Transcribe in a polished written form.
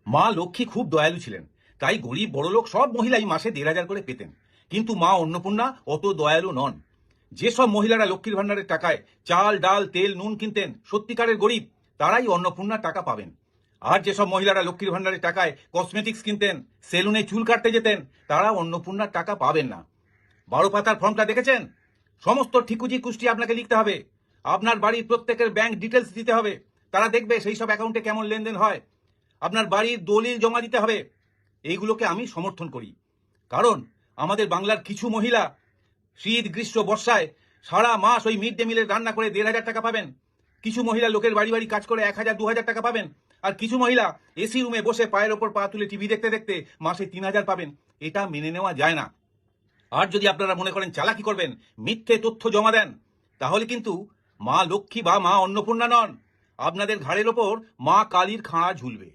মা লক্ষ্মী খুব দয়ালু ছিলেন, তাই গরিব বড়লোক সব মহিলাই মাসে ১,৫০০ করে পেতেন। কিন্তু মা অন্নপূর্ণা অত দয়ালু নন। যেসব মহিলারা লক্ষ্মীর ভান্ডারের টাকায় চাল ডাল তেল নুন কিনতেন, সত্যিকারের গরিব, তারাই অন্নপূর্ণার টাকা পাবেন। আর যেসব মহিলারা লক্ষ্মীর ভান্ডারের টাকায় কসমেটিক্স কিনতেন, সেলুনে চুল কাটতে যেতেন, তারা অন্নপূর্ণার টাকা পাবেন না। ১২ পাতার ফর্মটা দেখেছেন? সমস্ত ঠিকুজি কুষ্টি আপনাকে লিখতে হবে। আপনার বাড়ির প্রত্যেকের ব্যাংক ডিটেলস দিতে হবে। তারা দেখবে সেই সব অ্যাকাউন্টে কেমন লেনদেন হয়। আপনার বাড়ির দলিল জমা দিতে হবে। এইগুলোকে আমি সমর্থন করি, কারণ আমাদের বাংলার কিছু মহিলা শীত গ্রীষ্ম বর্ষায় সারা মাস ওই মিড ডে মিলের রান্না করে ১,৫০০ টাকা পাবেন। কিছু মহিলা লোকের বাড়ি বাড়ি কাজ করে ১,০০০ ২,০০০ টাকা পাবেন। আর কিছু মহিলা এসি রুমে বসে পায়ের ওপর পা তুলে টিভি দেখতে দেখতে মাসে ৩,০০০ পাবেন। এটা মেনে নেওয়া যায় না। আর যদি আপনারা মনে করেন চালাকি করবেন, মিথ্যে তথ্য জমা দেন, তাহলে কিন্তু মা লক্ষ্মী বা মা অন্নপূর্ণা নন, আপনাদের ঘাড়ের ওপর মা কালীর খাঁড়া ঝুলবে।